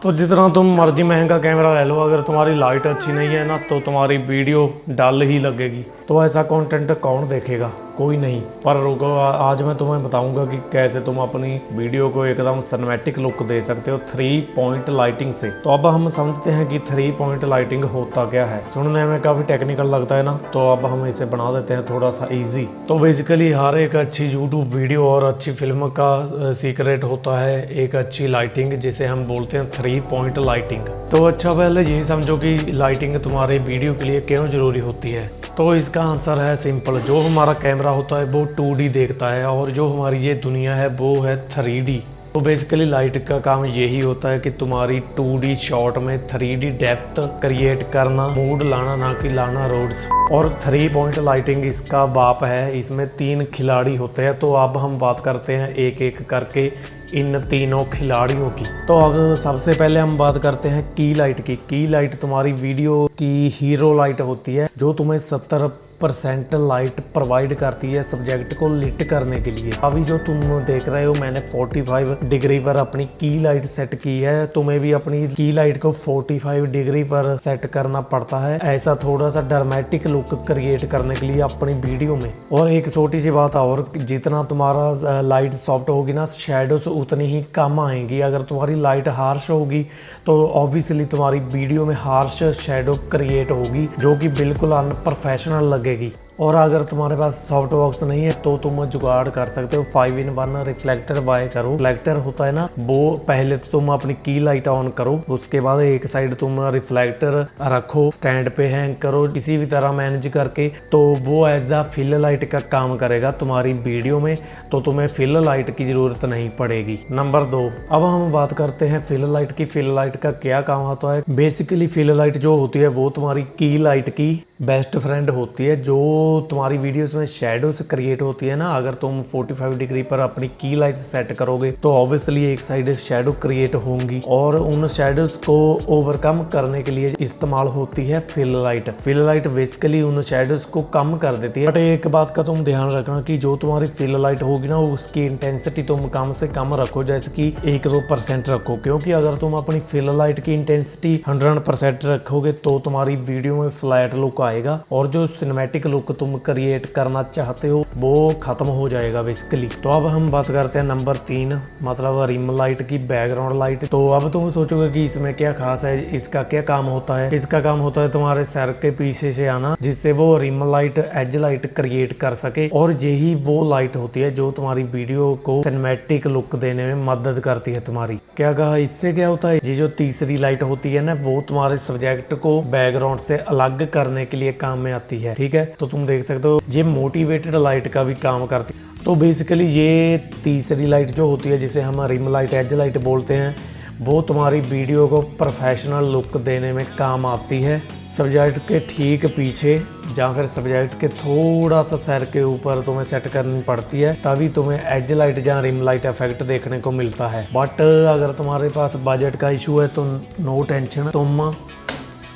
तो जितना तुम मर्जी महंगा कैमरा ले लो, अगर तुम्हारी लाइट अच्छी नहीं है ना तो तुम्हारी वीडियो डल ही लगेगी। तो ऐसा कंटेंट कौन देखेगा? कोई नहीं। पर रुको, आज मैं तुम्हें बताऊंगा कि कैसे तुम अपनी वीडियो को एकदम सिनेमैटिक लुक दे सकते हो 3 पॉइंट लाइटिंग से। तो अब हम समझते हैं कि 3 पॉइंट लाइटिंग होता क्या है। सुनने में काफ़ी टेक्निकल लगता है ना, तो अब हम इसे बना देते हैं थोड़ा सा ईजी। तो बेसिकली हर एक अच्छी यूट्यूब वीडियो और अच्छी फिल्म का सीक्रेट होता है एक अच्छी लाइटिंग, जिसे हम बोलते हैं 3 पॉइंट लाइटिंग। तो अच्छा, पहले ये समझो कि लाइटिंग तुम्हारे वीडियो के लिए क्यों ज़रूरी होती है। तो इसका आंसर है सिंपल। जो हमारा कैमरा होता है वो 2D देखता है और जो हमारी ये दुनिया है वो है 3D। तो बेसिकली लाइट का काम यही होता है कि तुम्हारी 2D शॉट में 3D डेप्थ क्रिएट करना, मूड लाना, ना कि लाना रोड्स। और 3 पॉइंट लाइटिंग इसका बाप है। इसमें 3 खिलाड़ी होते हैं। तो अब हम बात करते हैं एक एक करके इन तीनों खिलाड़ियों की। तो अब सबसे पहले हम बात करते हैं की लाइट की। की लाइट तुम्हारी वीडियो की हीरो लाइट होती है, जो तुम्हें 70% लाइट प्रोवाइड करती है सब्जेक्ट को लिट करने के लिए। अभी जो तुम देख रहे हो, मैंने 45 डिग्री पर अपनी की लाइट सेट की है। तुम्हें भी अपनी की लाइट को 45 डिग्री पर सेट करना पड़ता है, ऐसा थोड़ा सा ड्रामेटिक लुक क्रिएट करने के लिए अपनी वीडियो में। और एक छोटी सी बात और, जितना तुम्हारा लाइट सॉफ्ट होगी ना, शेडोस उतनी ही कम आएंगी। अगर तुम्हारी लाइट हार्श होगी तो ऑब्वियसली तुम्हारी वीडियो में हार्श शेडो क्रिएट होगी, जो कि बिल्कुल अनप्रोफेशनल लगेगी। और अगर तुम्हारे पास सॉफ्ट बॉक्स नहीं है तो तुम जुगाड़ कर सकते हो, 5-in-1 रिफ्लेक्टर बाय करो। रिफ्लेक्टर होता है ना, वो पहले तो तुम अपनी की लाइट ऑन करो, उसके बाद एक साइड तुम रिफ्लेक्टर रखो, स्टैंड पे हैंग करो किसी भी तरह मैनेज करके। तो वो एज अ फिल लाइट का काम करेगा तुम्हारी वीडियो में, तो तुम्हें फिल लाइट की जरूरत नहीं पड़ेगी। नंबर 2, अब हम बात करते हैं फिल लाइट की। फिल लाइट का क्या काम होता है? बेसिकली फिल लाइट जो होती है वो तुम्हारी की लाइट की बेस्ट फ्रेंड होती है। जो तुम्हारी वीडियोस में शेडोज क्रिएट होती है ना, अगर तुम 45 डिग्री पर अपनी की लाइट सेट करोगे तो ऑब्वियसली एक साइड शेडो क्रिएट होंगी, और उन शेडोज को ओवरकम करने के लिए इस्तेमाल होती है fill light. Fill light basically उन शेडोज को कम कर देती है। बट एक बात का तुम ध्यान रखना कि जो तुम्हारी फिल लाइट होगी ना, उसकी इंटेंसिटी तुम कम से कम रखो, जैसे कि 1-2% रखो। क्योंकि अगर तुम अपनी फिल लाइट की इंटेंसिटी 100% रखोगे तो तुम्हारी वीडियो में फ्लैट लुक आएगा, और जो सिनेमैटिक लुक तुम क्रिएट करना चाहते हो वो खत्म हो जाएगा बेसिकली। तो अब हम बात करते हैं नंबर 3, मतलब रिम लाइट की, बैकग्राउंड लाइट। तो अब तुम सोचोगे कि इसमें क्या खास है, इसका क्या काम होता है? इसका काम होता है तुम्हारे सर के पीछे से आना, जिससे वो rim light, edge light create कर सके। और यही वो लाइट होती है जो तुम्हारी वीडियो को सिनेमैटिक लुक देने में मदद करती है तुम्हारी। क्या कहा? इससे क्या होता है, ये जो तीसरी लाइट होती है ना, वो तुम्हारे सब्जेक्ट को बैकग्राउंड से अलग करने के लिए काम में आती है। ठीक है, तो तुम देख सकते हो ये मोटिवेटेड लाइट का भी काम करती है। तो बेसिकली ये तीसरी लाइट जो होती है, जिसे हम रिम लाइट, एज लाइट बोलते हैं, वो तुम्हारी वीडियो को प्रोफेशनल लुक देने में काम आती है। सब्जेक्ट के ठीक पीछे या फिर सब्जेक्ट के थोड़ा सा सर के ऊपर तुम्हें सेट करनी पड़ती है, तभी तुम्हें एज लाइट या रिम लाइट इफेक्ट देखने को मिलता है। बट अगर तुम्हारे पास बजट का इशू है तो नो टेंशन, तुम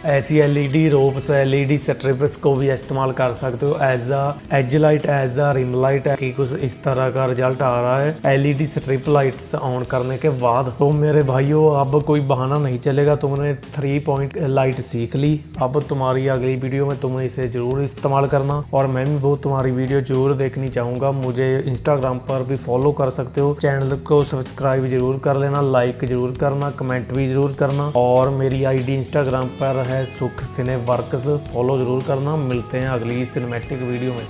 ऐसी LED रोप्स, LED स्ट्रिप्स को भी इस्तेमाल कर सकते हो as a edge light, as a rim light की। कुछ इस तरह का रिजल्ट आ रहा है LED स्ट्रिप लाइट्स ऑन करने के बाद। तो मेरे भाइयों, अब कोई बहाना नहीं चलेगा, तुमने 3 पॉइंट लाइट सीख ली। अब तुम्हारी अगली वीडियो में तुम्हें इसे जरूर इस्तेमाल करना, और मैं भी बहुत तुम्हारी वीडियो जरूर देखनी चाहूँगा। मुझे इंस्टाग्राम पर भी फॉलो कर सकते हो, चैनल को सब्सक्राइब जरूर कर लेना, लाइक जरूर करना, कमेंट भी जरूर करना। और मेरी ID इंस्टाग्राम पर है सुख सिने वर्क्स, फॉलो जरूर करना। मिलते हैं अगली सिनेमैटिक वीडियो में।